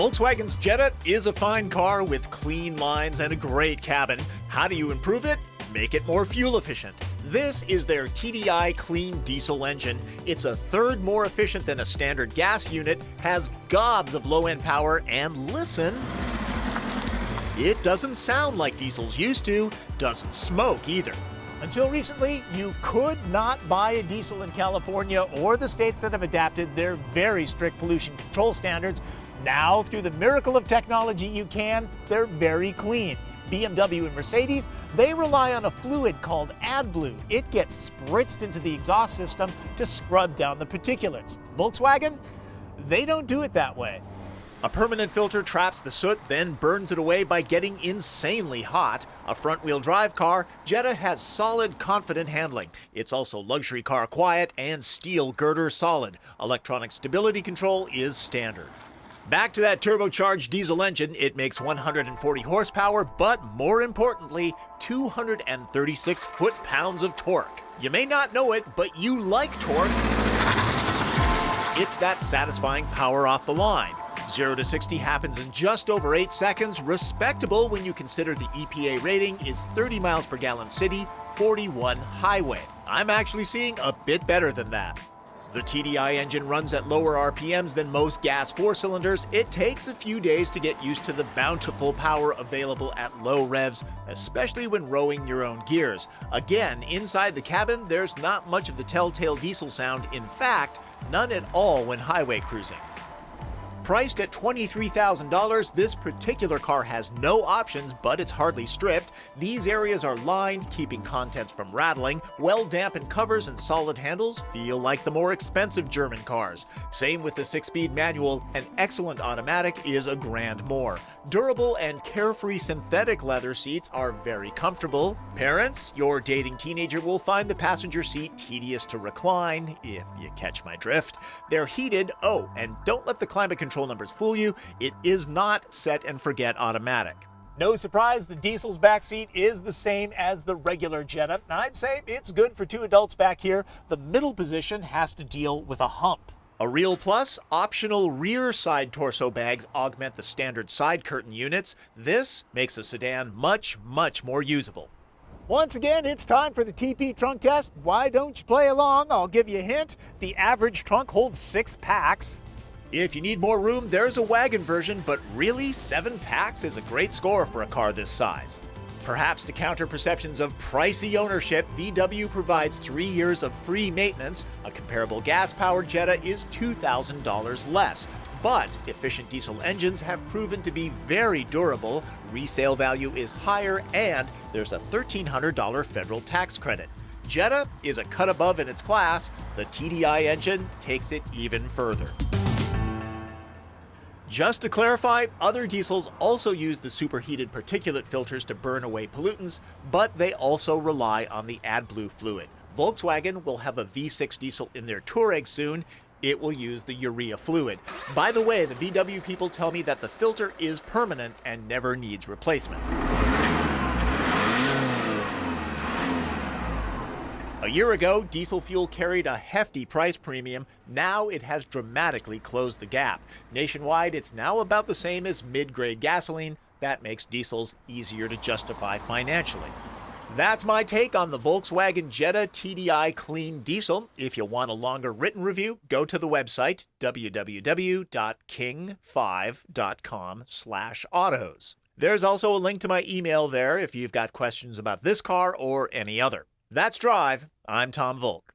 Volkswagen's Jetta is a fine car with clean lines and a great cabin. How do you improve it? Make it more fuel efficient. This is their TDI clean diesel engine. It's a third more efficient than a standard gas unit, has gobs of low-end power, and listen, it doesn't sound like diesels used to, doesn't smoke either. Until recently, you could not buy a diesel in California or the states that have adapted their very strict pollution control standards. Now, through the miracle of technology, you can. They're very clean. BMW and Mercedes, they rely on a fluid called AdBlue. It gets spritzed into the exhaust system to scrub down the particulates. Volkswagen, they don't do it that way. A permanent filter traps the soot, then burns it away by getting insanely hot. A front-wheel drive car, Jetta has solid, confident handling. It's also luxury car quiet and steel girder solid. Electronic stability control is standard. Back to that turbocharged diesel engine, it makes 140 horsepower, but more importantly, 236 foot-pounds of torque. You may not know it, but you like torque. It's that satisfying power off the line. 0 to 60 happens in just over 8 seconds, respectable when you consider the EPA rating is 30 miles per gallon city, 41 highway. I'm actually seeing a bit better than that. The TDI engine runs at lower RPMs than most gas 4-cylinders. It takes a few days to get used to the bountiful power available at low revs, especially when rowing your own gears. Again, inside the cabin, there's not much of the telltale diesel sound. In fact, none at all when highway cruising. Priced at $23,000, this particular car has no options, but it's hardly stripped. These areas are lined, keeping contents from rattling. Well-dampened covers and solid handles feel like the more expensive German cars. Same with the 6-speed manual. An excellent automatic is a grand more. Durable and carefree synthetic leather seats are very comfortable. Parents, your dating teenager will find the passenger seat tedious to recline, if you catch my drift. They're heated. Oh, and don't let the climate control numbers fool you. It is not set and forget automatic. No surprise, the diesel's backseat is the same as the regular Jetta. I'd say it's good for 2 adults back here. The middle position has to deal with a hump. A real plus, optional rear side torso bags augment the standard side curtain units. This makes a sedan much, much more usable. Once again, it's time for the TP trunk test. Why don't you play along? I'll give you a hint. The average trunk holds 6 packs. If you need more room, there's a wagon version, but really, 7 packs is a great score for a car this size. Perhaps to counter perceptions of pricey ownership, VW provides 3 years of free maintenance. A comparable gas-powered Jetta is $2,000 less. But efficient diesel engines have proven to be very durable, resale value is higher, and there's a $1,300 federal tax credit. Jetta is a cut above in its class. The TDI engine takes it even further. Just to clarify, other diesels also use the superheated particulate filters to burn away pollutants, but they also rely on the AdBlue fluid. Volkswagen will have a V6 diesel in their Touareg soon. It will use the urea fluid. By the way, the VW people tell me that the filter is permanent and never needs replacement. A year ago, diesel fuel carried a hefty price premium. Now it has dramatically closed the gap. Nationwide, it's now about the same as mid-grade gasoline. That makes diesels easier to justify financially. That's my take on the Volkswagen Jetta TDI Clean Diesel. If you want a longer written review, go to the website www.king5.com/autos. There's also a link to my email there if you've got questions about this car or any other. That's Drive. I'm Tom Volk.